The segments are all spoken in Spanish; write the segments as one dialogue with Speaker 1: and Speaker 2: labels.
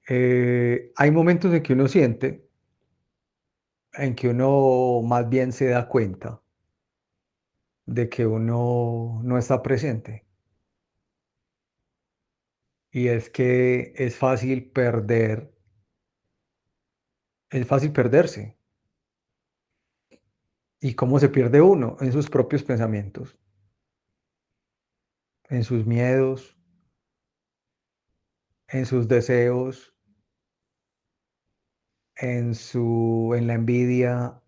Speaker 1: Hay momentos en que uno siente, en que uno más bien se da cuenta de que uno no está presente. Y es que es fácil perderse. ¿Y cómo se pierde uno? En sus propios pensamientos, en sus miedos, en sus deseos, en la envidia,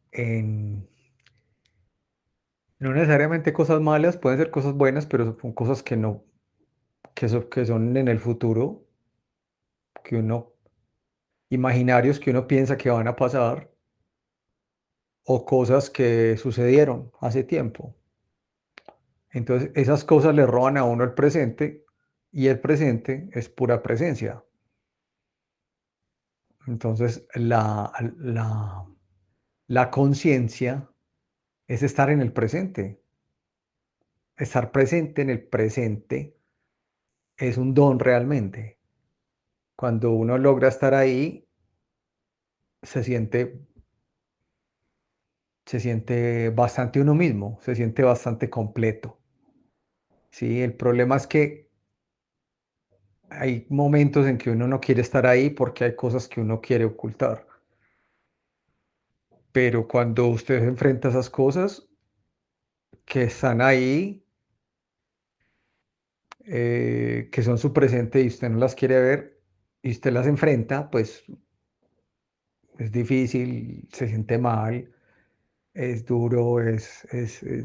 Speaker 1: no necesariamente cosas malas, pueden ser cosas buenas, pero son cosas que no, que son en el futuro, que uno, imaginarios que uno piensa que van a pasar, o cosas que sucedieron hace tiempo. Entonces, esas cosas le roban a uno el presente, y el presente es pura presencia. Entonces, la conciencia es estar en el presente. Estar presente en el presente es un don realmente. Cuando uno logra estar ahí, se siente, se siente bastante uno mismo, se siente bastante completo. Sí, el problema es que hay momentos en que uno no quiere estar ahí porque hay cosas que uno quiere ocultar. Pero cuando usted enfrenta esas cosas que están ahí, que son su presente y usted no las quiere ver y usted las enfrenta, pues es difícil, se siente mal, es duro, es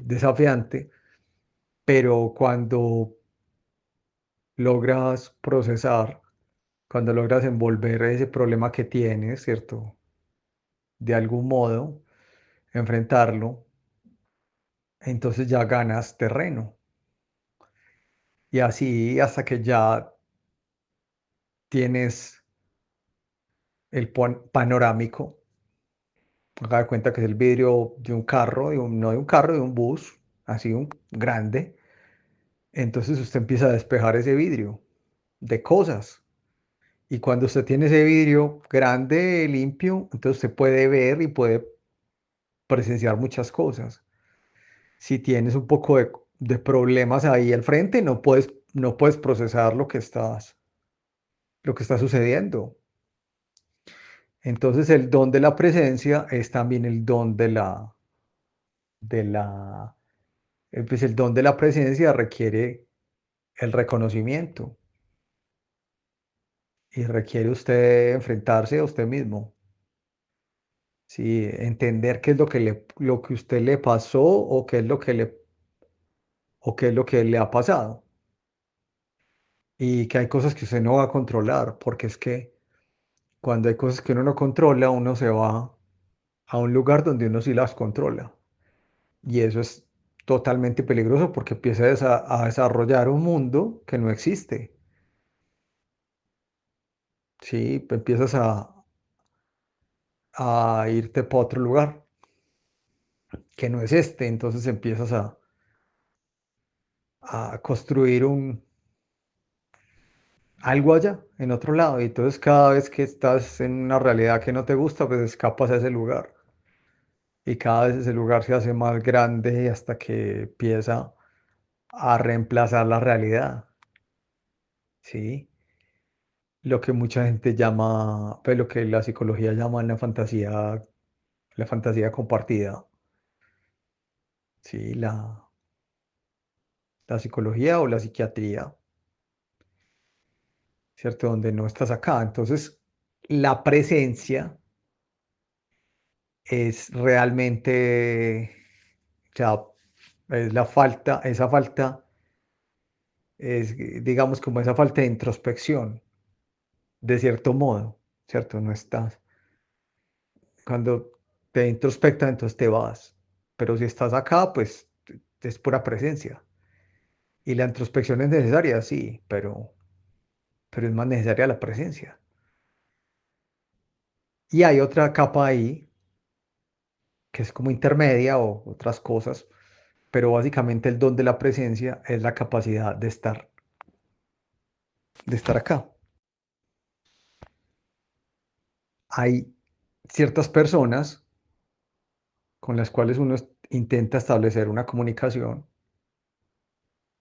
Speaker 1: desafiante, pero cuando logras procesar, cuando logras envolver ese problema que tienes, ¿cierto? De algún modo, enfrentarlo, entonces ya ganas terreno. Y así hasta que ya tienes el panorámico, haga de cuenta que es el vidrio de un carro, no de un carro, de un bus, así un grande. Entonces usted empieza a despejar ese vidrio de cosas. Y cuando usted tiene ese vidrio grande, limpio, entonces usted puede ver y puede presenciar muchas cosas. Si tienes un poco de problemas ahí al frente, no puedes procesar lo que está sucediendo. Entonces el don de la presencia es también el don de la, pues el don de la presencia requiere el reconocimiento y requiere usted enfrentarse a usted mismo. Sí, entender qué es lo que usted le pasó o qué es lo que le ha pasado. Y que hay cosas que usted no va a controlar, porque es que cuando hay cosas que uno no controla, uno se va a un lugar donde uno sí las controla. Y eso es totalmente peligroso porque empieza a desarrollar un mundo que no existe. Sí, empiezas a irte para otro lugar que no es este. Entonces empiezas a construir algo allá, en otro lado. Y entonces cada vez que estás en una realidad que no te gusta, pues escapas a ese lugar. Y cada vez ese lugar se hace más grande hasta que empieza a reemplazar la realidad. ¿Sí? Lo que mucha gente llama, pues lo que la psicología llama la fantasía compartida. ¿Sí? La psicología o la psiquiatría, ¿cierto? Donde no estás acá. Entonces, la presencia es realmente, o sea, es la falta, esa falta es, digamos, como esa falta de introspección, de cierto modo, ¿cierto? No estás. Cuando te introspectas, entonces te vas. Pero si estás acá, pues es pura presencia. Y la introspección es necesaria, sí, pero es más necesaria la presencia. Y hay otra capa ahí, que es como intermedia o otras cosas, pero básicamente el don de la presencia es la capacidad de estar acá. hay ciertas personas con las cuales uno intenta establecer una comunicación,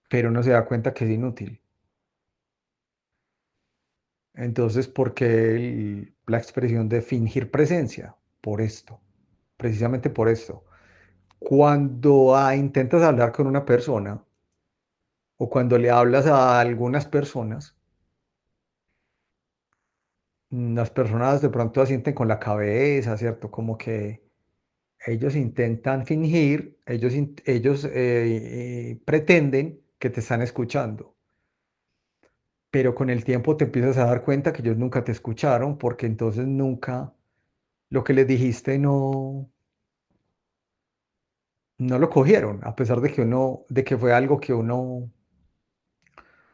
Speaker 1: pero uno se da cuenta que es inútil. Entonces, ¿por qué la expresión de fingir presencia? Por esto, precisamente por esto. Cuando intentas hablar con una persona o cuando le hablas a algunas personas, las personas de pronto asienten con la cabeza, ¿cierto? Como que ellos intentan fingir, ellos pretenden que te están escuchando, pero con el tiempo te empiezas a dar cuenta que ellos nunca te escucharon porque entonces nunca lo que les dijiste no lo cogieron, a pesar de que de que fue algo que uno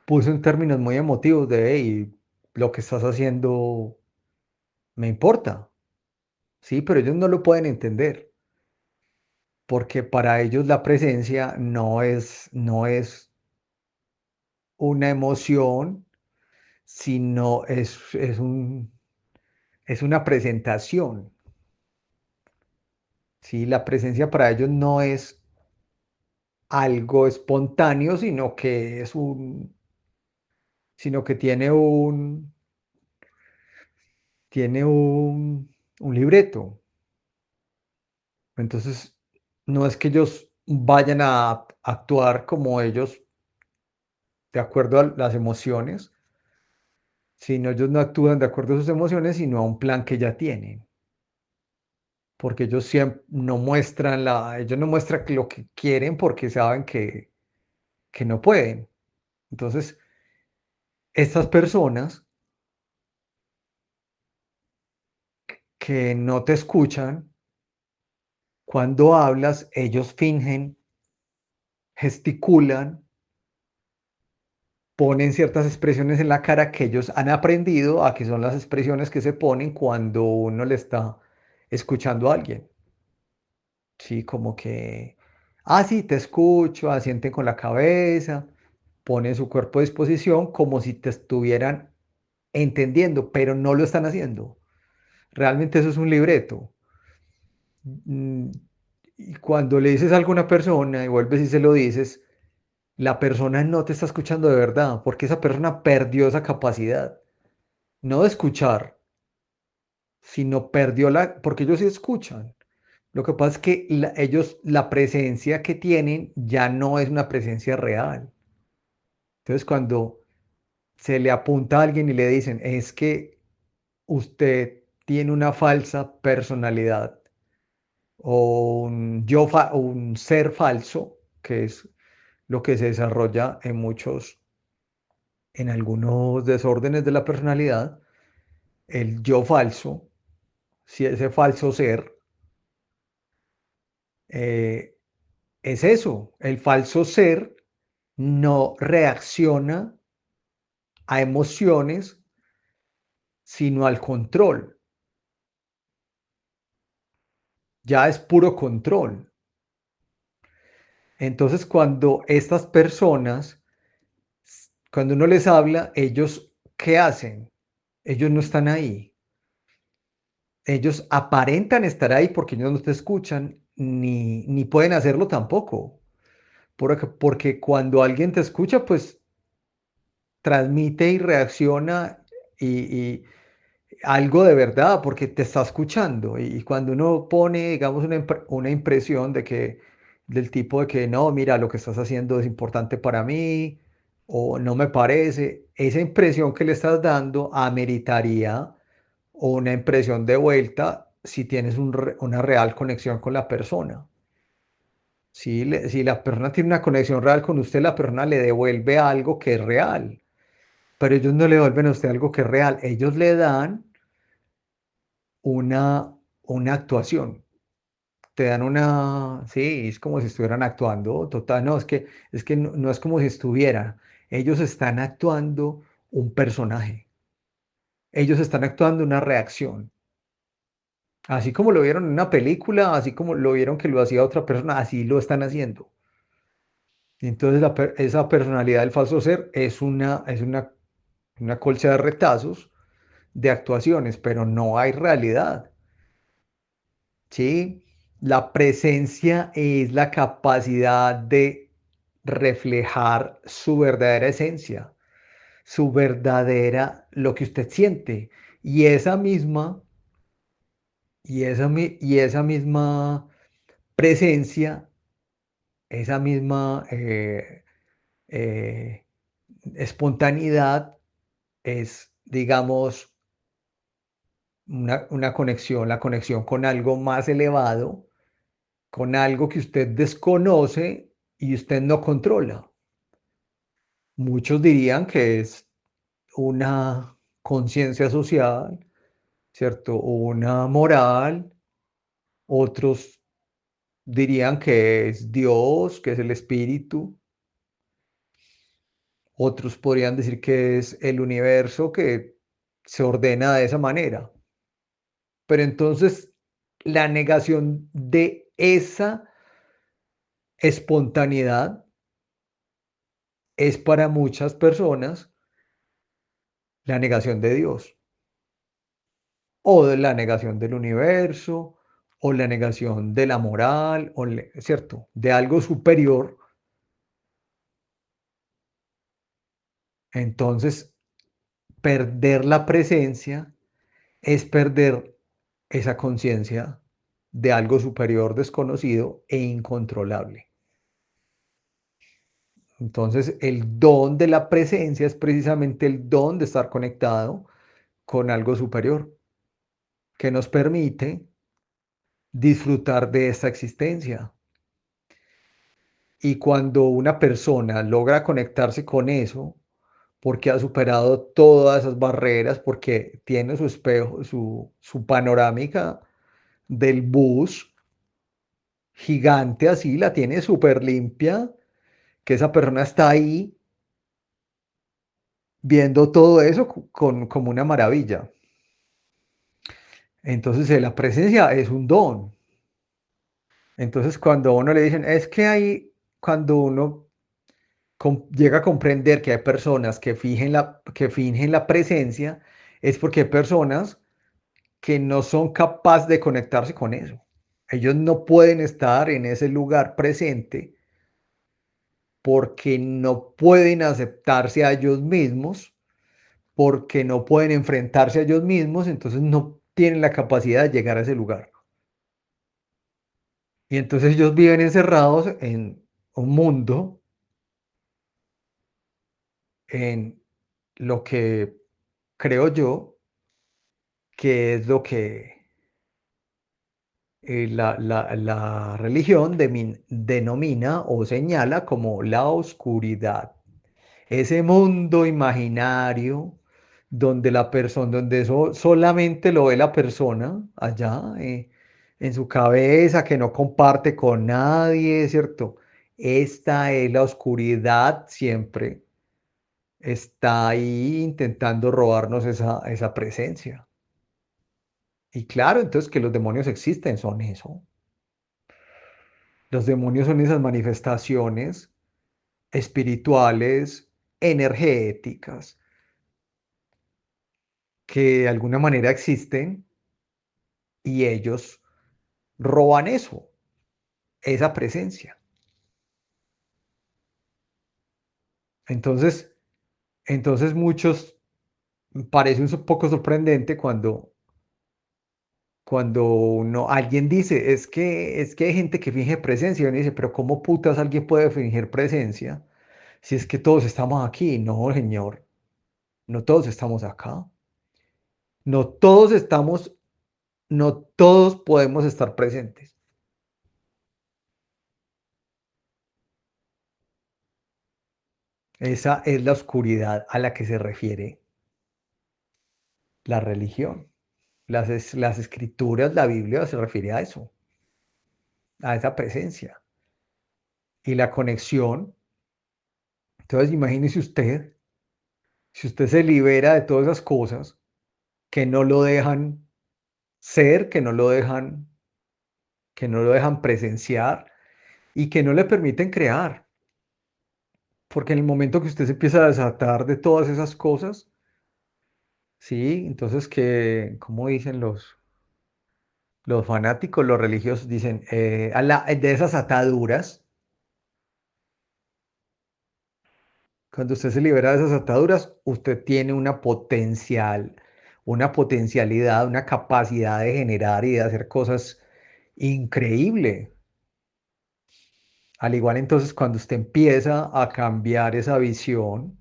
Speaker 1: puso en términos muy emotivos de, hey, lo que estás haciendo me importa, sí, pero ellos no lo pueden entender, porque para ellos la presencia no es una emoción, sino es una presentación, sí, la presencia para ellos no es algo espontáneo, sino que tiene un libreto. Entonces, no es que ellos vayan a actuar como ellos de acuerdo a las emociones, sino ellos no actúan de acuerdo a sus emociones, sino a un plan que ya tienen. Porque ellos siempre no muestran ellos no muestran lo que quieren porque saben que no pueden. Entonces, estas personas que no te escuchan, cuando hablas, ellos fingen, gesticulan, ponen ciertas expresiones en la cara que ellos han aprendido a que son las expresiones que se ponen cuando uno le está escuchando a alguien. Sí, como que, sí, te escucho, asienten con la cabeza, ponen su cuerpo a disposición como si te estuvieran entendiendo, pero no lo están haciendo. Realmente eso es un libreto. Mm, Y cuando le dices algo a una persona y vuelves y se lo dices, la persona no te está escuchando de verdad, porque esa persona perdió esa capacidad, no de escuchar, sino perdió porque ellos sí escuchan. Lo que pasa es que la presencia que tienen ya no es una presencia real. Entonces, cuando se le apunta a alguien y le dicen, es que usted tiene una falsa personalidad o un ser falso, que es lo que se desarrolla en algunos desórdenes de la personalidad, el yo falso, si ese falso ser, eh, es eso, el falso ser no reacciona a emociones, sino al control, ya es puro control. Entonces, cuando uno les habla, ellos, ¿qué hacen? Ellos no están ahí. Ellos aparentan estar ahí porque ellos no te escuchan, ni pueden hacerlo tampoco. Porque cuando alguien te escucha, pues transmite y reacciona y algo de verdad, porque te está escuchando. Y cuando uno pone, digamos, una impresión del tipo de que no, mira, lo que estás haciendo es importante para mí, o no me parece, esa impresión que le estás dando ameritaría una impresión de vuelta si tienes una real conexión con la persona. Si la persona tiene una conexión real con usted, la persona le devuelve algo que es real, pero ellos no le devuelven a usted algo que es real, ellos le dan una, una actuación. Te dan sí, es como si estuvieran actuando, total, no, es que no es como si estuviera, ellos están actuando un personaje, ellos están actuando una reacción, así como lo vieron en una película, así como lo vieron que lo hacía otra persona, así lo están haciendo. Y entonces esa personalidad del falso ser es una colcha de retazos de actuaciones, pero no hay realidad, ¿sí? La presencia es la capacidad de reflejar su verdadera esencia, su verdadera, lo que usted siente. Y esa misma, y esa misma presencia, esa misma eh, espontaneidad es, digamos, una conexión, la conexión con algo más elevado, con algo que usted desconoce y usted no controla. Muchos dirían que es una conciencia social, ¿cierto? O una moral. Otros dirían que es Dios, que es el espíritu. Otros podrían decir que es el universo que se ordena de esa manera. Pero entonces la negación de esa espontaneidad es para muchas personas la negación de Dios o de la negación del universo o la negación de la moral, ¿cierto? De algo superior. Entonces, perder la presencia es perder esa conciencia de algo superior, desconocido e incontrolable. Entonces, el don de la presencia es precisamente el don de estar conectado con algo superior que nos permite disfrutar de esta existencia. Y cuando una persona logra conectarse con eso, porque ha superado todas esas barreras, porque tiene su espejo, su panorámica del bus gigante así, la tiene súper limpia, que esa persona está ahí viendo todo eso como una maravilla. Entonces, la presencia es un don. Entonces, cuando a uno le dicen, es que hay, cuando uno llega a comprender que hay personas que fingen la presencia, es porque hay personas que no son capaces de conectarse con eso. Ellos no pueden estar en ese lugar presente porque no pueden aceptarse a ellos mismos, porque no pueden enfrentarse a ellos mismos, entonces no tienen la capacidad de llegar a ese lugar. Y entonces ellos viven encerrados en un mundo, en lo que creo yo que es lo que la religión denomina o señala como la oscuridad. Ese mundo imaginario donde la persona, donde eso solamente lo ve la persona allá en su cabeza, que no comparte con nadie, ¿cierto? Esta es la oscuridad siempre. Está ahí intentando robarnos esa presencia. Y claro, entonces que los demonios existen, son eso. Los demonios son esas manifestaciones espirituales, energéticas, que de alguna manera existen y ellos roban eso, esa presencia. Entonces, entonces muchos parece un poco sorprendente alguien dice, es que hay gente que finge presencia, y uno dice, pero ¿cómo putas alguien puede fingir presencia si es que todos estamos aquí? No, señor, no todos estamos acá. No todos estamos, no todos podemos estar presentes. Esa es la oscuridad a la que se refiere la religión. Las escrituras, la Biblia se refiere a eso, a esa presencia y la conexión. Entonces, imagínese usted, si usted se libera de todas esas cosas que no lo dejan ser, que no lo dejan presenciar y que no le permiten crear. Porque en el momento que usted se empieza a desatar de todas esas cosas, Sí, entonces que, ¿cómo dicen los fanáticos, los religiosos? Dicen, de esas ataduras, cuando usted se libera de esas ataduras, usted tiene una potencialidad, una capacidad de generar y de hacer cosas increíble. Al igual entonces cuando usted empieza a cambiar esa visión,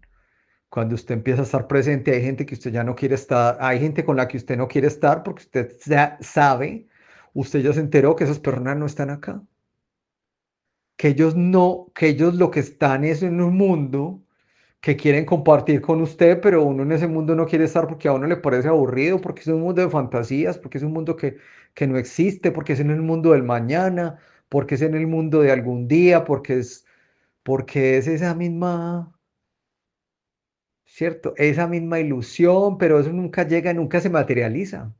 Speaker 1: cuando usted empieza a estar presente, hay gente que usted ya no quiere estar, hay gente con la que usted no quiere estar porque usted ya sabe, usted ya se enteró que esas personas no están acá, que ellos no, que ellos lo que están es en un mundo que quieren compartir con usted, pero uno en ese mundo no quiere estar porque a uno le parece aburrido, porque es un mundo de fantasías, porque es un mundo que no existe, porque es en el mundo del mañana, porque es en el mundo de algún día, porque es esa misma, ¿cierto? Esa misma ilusión, pero eso nunca llega, nunca se materializa.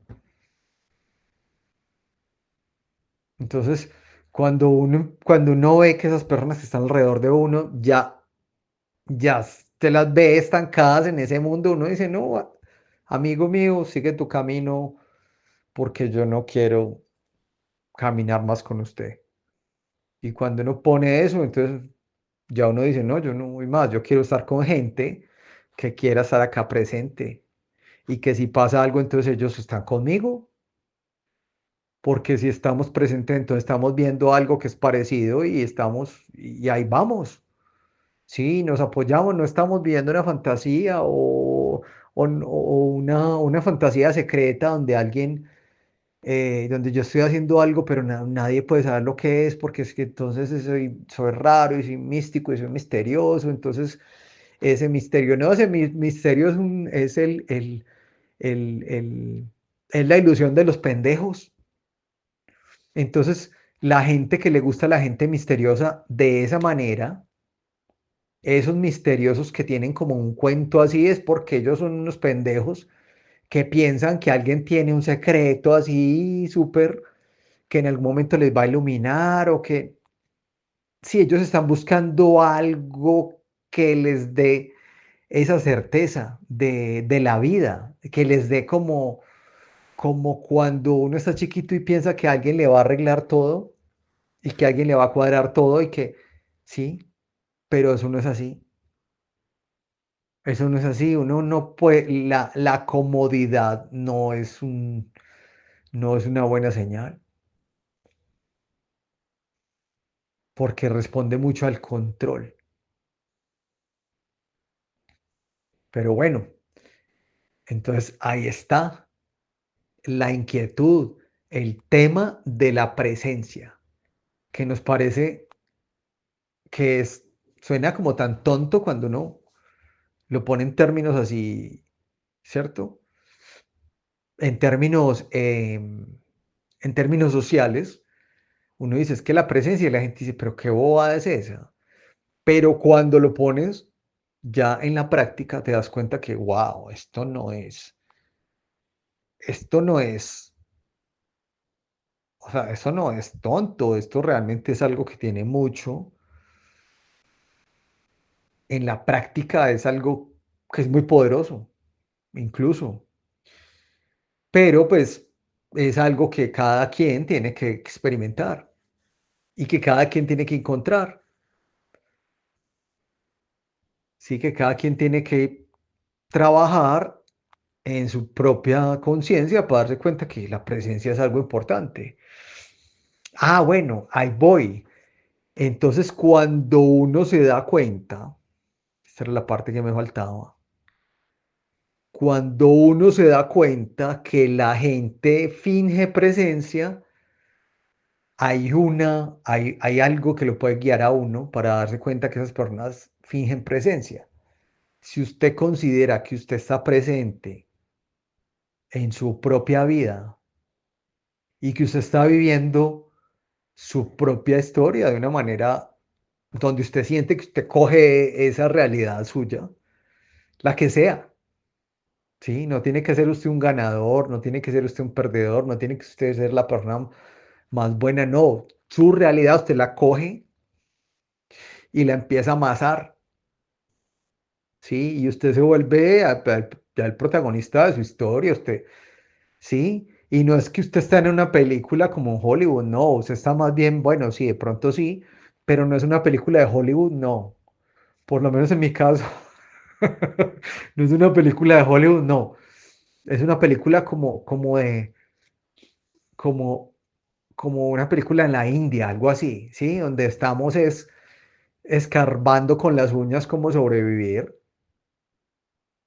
Speaker 1: Entonces, cuando uno ve que esas personas que están alrededor de uno ya te las ve estancadas en ese mundo, uno dice, no, amigo mío, sigue tu camino porque yo no quiero caminar más con usted. Y cuando uno pone eso, entonces ya uno dice, no, yo no voy más, yo quiero estar con gente que quiera estar acá presente y que si pasa algo, entonces ellos están conmigo, porque si estamos presentes, entonces estamos viendo algo que es parecido y ahí vamos. Sí, nos apoyamos, no estamos viviendo una fantasía o una fantasía secreta donde donde yo estoy haciendo algo, pero nadie puede saber lo que es, porque es que entonces soy raro y soy místico y soy misterioso, entonces ese misterio, no, ese misterio el- es la ilusión de los pendejos. Entonces, la gente que le gusta a la gente misteriosa de esa manera, esos misteriosos que tienen como un cuento así, es porque ellos son unos pendejos que piensan que alguien tiene un secreto así súper que en algún momento les va a iluminar o que si ellos están buscando algo que les dé esa certeza de la vida, que les dé como cuando uno está chiquito y piensa que alguien le va a arreglar todo y que alguien le va a cuadrar todo y que sí, pero eso no es así. Eso no es así. Uno no puede, la comodidad no es una buena señal porque responde mucho al control. Pero bueno, entonces ahí está la inquietud, el tema de la presencia, que nos parece que suena como tan tonto cuando uno lo pone en términos así, ¿cierto? En términos sociales, uno dice, es que la presencia y la gente dice, pero qué bobada es esa. Pero cuando lo pones ya en la práctica, te das cuenta que, wow, esto no es, o sea, eso no es tonto, esto realmente es algo que tiene mucho. En la práctica es algo que es muy poderoso, incluso, pero pues es algo que cada quien tiene que experimentar y que cada quien tiene que encontrar, sí, que cada quien tiene que trabajar en su propia conciencia para darse cuenta que la presencia es algo importante. Ah, bueno, ahí voy. Entonces, cuando uno se da cuenta, esta era la parte que me faltaba, cuando uno se da cuenta que la gente finge presencia, hay algo que lo puede guiar a uno para darse cuenta que esas personas fingen presencia. Si usted considera que usted está presente en su propia vida y que usted está viviendo su propia historia de una manera donde usted siente que usted coge esa realidad suya, la que sea, ¿sí? No tiene que ser usted un ganador, no tiene que ser usted un perdedor, no tiene que usted ser la persona más buena, no. Su realidad usted la coge y la empieza a amasar ¿sí? Y usted se vuelve ya el protagonista de su historia, usted, ¿sí? Y no es que usted está en una película como en Hollywood, no, usted está más bien, bueno, sí, de pronto sí, pero no es una película de Hollywood, no. Por lo menos en mi caso, no es una película de Hollywood, no. Es una película como, como una película en la India, algo así, ¿sí? Donde estamos es escarbando con las uñas cómo sobrevivir,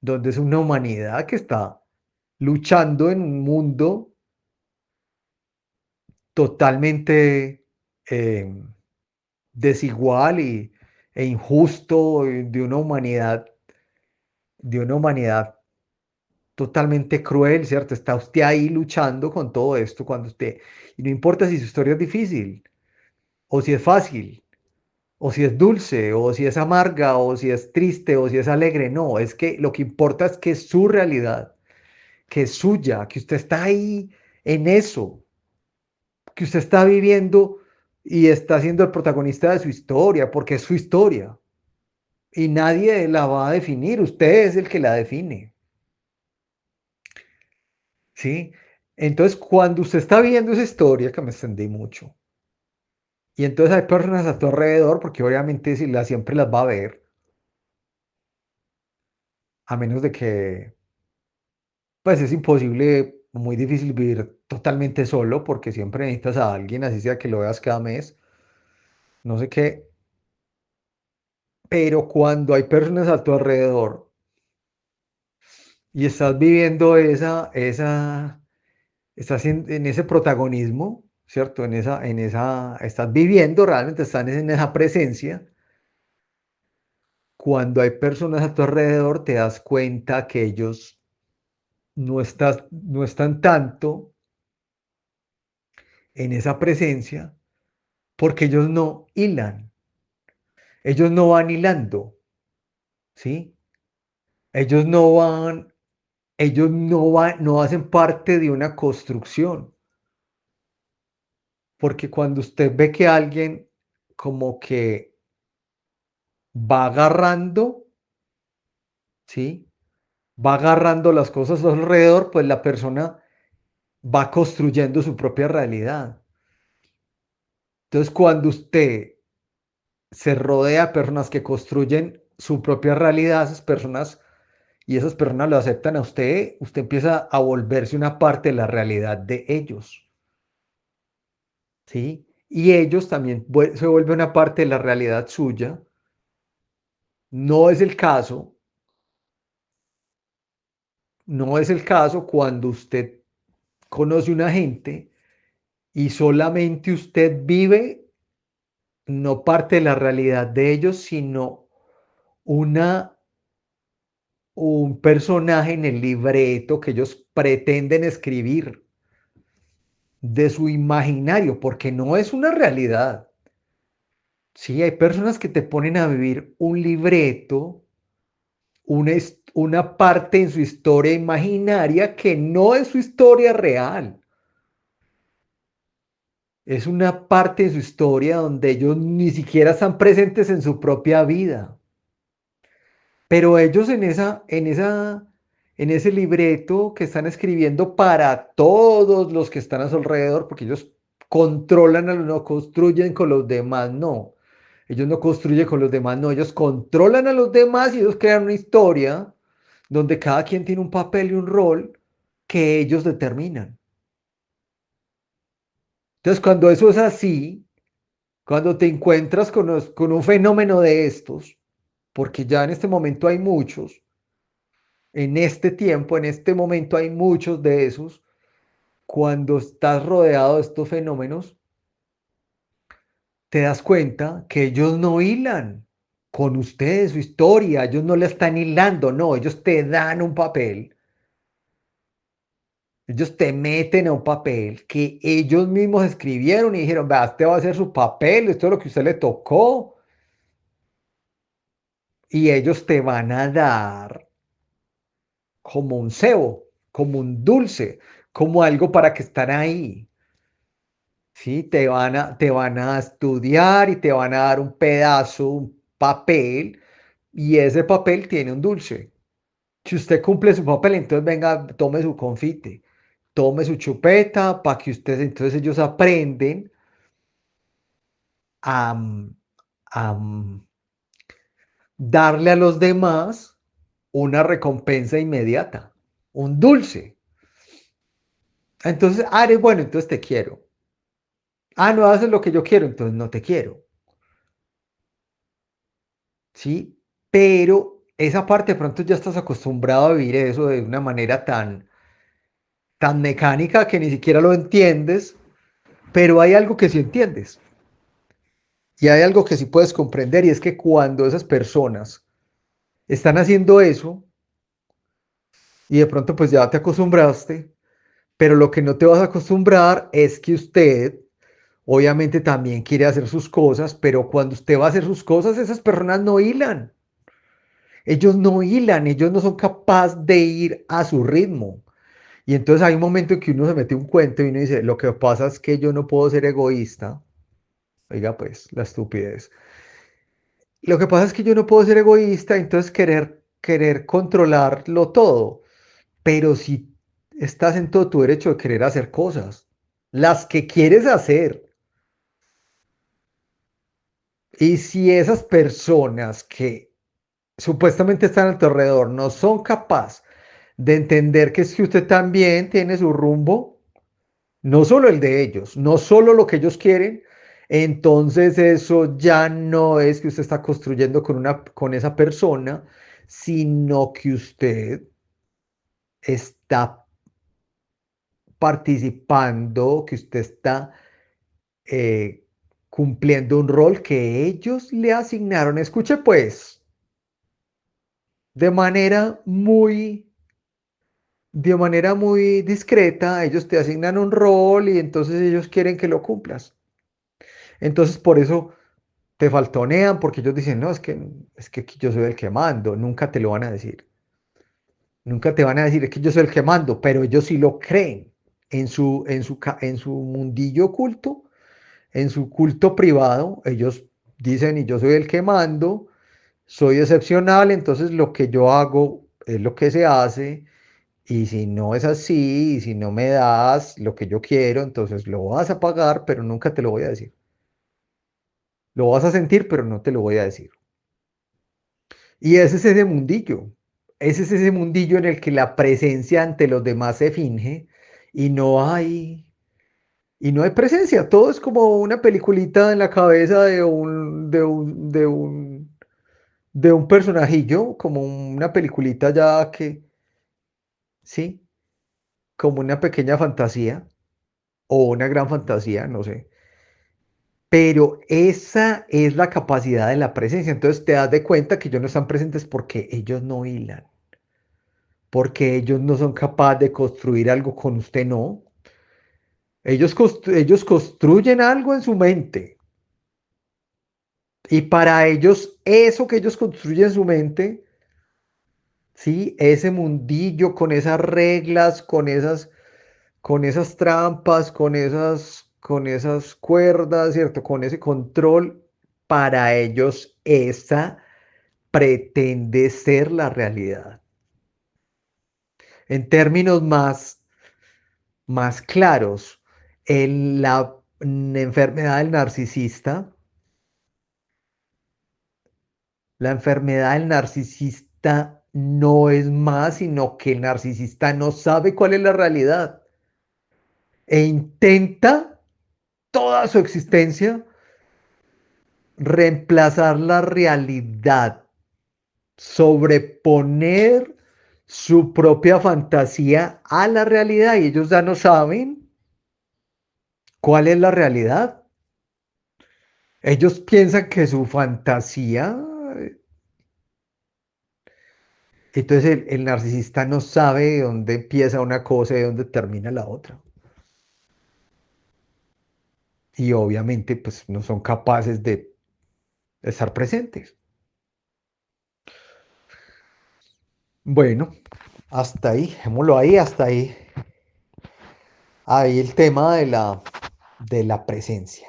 Speaker 1: donde es una humanidad que está luchando en un mundo totalmente eh, desigual e injusto, de una humanidad totalmente cruel, ¿cierto? Está usted ahí luchando con todo esto cuando usted, y no importa si su historia es difícil, o si es fácil, o si es dulce, o si es amarga, o si es triste, o si es alegre, no, es que lo que importa es que es su realidad, que es suya, que usted está ahí en eso, que usted está viviendo y está siendo el protagonista de su historia, porque es su historia. Y nadie la va a definir, usted es el que la define, ¿sí? Entonces, cuando usted está viendo esa historia, que me extendí mucho, y entonces hay personas a tu alrededor, porque obviamente si la, siempre las va a ver, a menos de que, pues es imposible, muy difícil vivir totalmente solo, porque siempre necesitas a alguien, así sea que lo veas cada mes, no sé qué, pero cuando hay personas a tu alrededor y estás viviendo estás en ese protagonismo, ¿cierto? Estás viviendo realmente, estás en esa presencia. Cuando hay personas a tu alrededor, te das cuenta que ellos no están tanto en esa presencia porque ellos no hilan, ellos no van hilando, ¿sí? Ellos no van, no hacen parte de una construcción, porque cuando usted ve que alguien como que va agarrando, ¿sí? Va agarrando las cosas a su alrededor, pues la persona va construyendo su propia realidad. Entonces, cuando usted se rodea de personas que construyen su propia realidad, esas personas y esas personas lo aceptan a usted, usted empieza a volverse una parte de la realidad de ellos, ¿sí? Y ellos también se vuelven una parte de la realidad suya. No es el caso, no es el caso cuando usted conoce una gente y solamente usted vive no parte de la realidad de ellos, sino una, un personaje en el libreto que ellos pretenden escribir de su imaginario, porque no es una realidad. Sí, hay personas que te ponen a vivir un libreto, una parte en su historia imaginaria que no es su historia real. Es una parte de su historia donde ellos ni siquiera están presentes en su propia vida. Pero ellos en ese libreto que están escribiendo para todos los que están a su alrededor, porque ellos controlan a los, no construyen con los demás, no. Ellos no construyen con los demás, no. Ellos controlan a los demás y ellos crean una historia donde cada quien tiene un papel y un rol que ellos determinan. Entonces, cuando eso es así, cuando te encuentras con un fenómeno de estos, porque ya en este momento hay muchos, en este tiempo, en este momento hay muchos de esos, cuando estás rodeado de estos fenómenos, te das cuenta que ellos no hilan con ustedes su historia, ellos no la están hilando, no, ellos te dan un papel, ellos te meten a un papel que ellos mismos escribieron y dijeron, vea, este va a ser su papel, esto es lo que a usted le tocó, y ellos te van a dar como un cebo, como un dulce, como algo para que estar ahí. ¿Sí? Te van a estudiar y te van a dar un pedazo, un papel y ese papel tiene un dulce. Si usted cumple su papel, entonces venga, tome su confite, tome su chupeta para que ustedes, entonces ellos aprenden a, a darle a los demás una recompensa inmediata, un dulce. Entonces, eres bueno, entonces te quiero. No haces lo que yo quiero, entonces no te quiero. ¿Sí? Pero esa parte de pronto ya estás acostumbrado a vivir eso de una manera tan mecánica que ni siquiera lo entiendes, pero hay algo que sí entiendes. Y hay algo que sí puedes comprender y es que cuando esas personas están haciendo eso y de pronto pues ya te acostumbraste, pero lo que no te vas a acostumbrar es que usted obviamente también quiere hacer sus cosas, pero cuando usted va a hacer sus cosas, esas personas no hilan. Ellos no son capaces de ir a su ritmo. Y entonces hay un momento en que uno se mete un cuento y uno dice, lo que pasa es que yo no puedo ser egoísta. Oiga, pues, la estupidez. Lo que pasa es que yo no puedo ser egoísta, entonces querer controlarlo todo. Pero si estás en todo tu derecho de querer hacer cosas, las que quieres hacer. Y si esas personas que supuestamente están a tu alrededor no son capaces de entender que es que usted también tiene su rumbo, no solo el de ellos, no solo lo que ellos quieren, entonces eso ya no es que usted está construyendo con esa persona, sino que usted está participando, que usted está eh, cumpliendo un rol que ellos le asignaron. Escuche pues, de manera muy, de manera muy discreta, ellos te asignan un rol y entonces ellos quieren que lo cumplas. Entonces por eso te faltonean porque ellos dicen, no, es que aquí yo soy el que mando, nunca te lo van a decir. Nunca te van a decir, es que yo soy el que mando, pero ellos sí lo creen en su mundillo oculto, en su culto privado, ellos dicen, y yo soy el que mando, soy excepcional, entonces lo que yo hago es lo que se hace, y si no es así, y si no me das lo que yo quiero, entonces lo vas a pagar, pero nunca te lo voy a decir. Lo vas a sentir, pero no te lo voy a decir. Y ese es ese mundillo. Ese es ese mundillo en el que la presencia ante los demás se finge y no hay presencia. Todo es como una peliculita en la cabeza de un personajillo, como una peliculita ya que, sí, como una pequeña fantasía o una gran fantasía, no sé. Pero esa es la capacidad de la presencia. Entonces te das de cuenta que ellos no están presentes porque ellos no hilan. Porque ellos no son capaces de construir algo con usted, no. Ellos construyen algo en su mente y para ellos eso que ellos construyen en su mente, sí, ese mundillo con esas reglas, con esas trampas, con esas cuerdas, ¿cierto? Con ese control, para ellos esa pretende ser la realidad. En términos más claros, en la enfermedad del narcisista, la enfermedad del narcisista no es más, sino que el narcisista no sabe cuál es la realidad e intenta toda su existencia reemplazar la realidad, sobreponer su propia fantasía a la realidad y ellos ya no saben cuál es la realidad. Ellos piensan que su fantasía, entonces el narcisista no sabe de dónde empieza una cosa y de dónde termina la otra. Y obviamente pues no son capaces de estar presentes. Bueno, hasta ahí, dejémoslo ahí, hasta ahí. Ahí el tema de la presencia.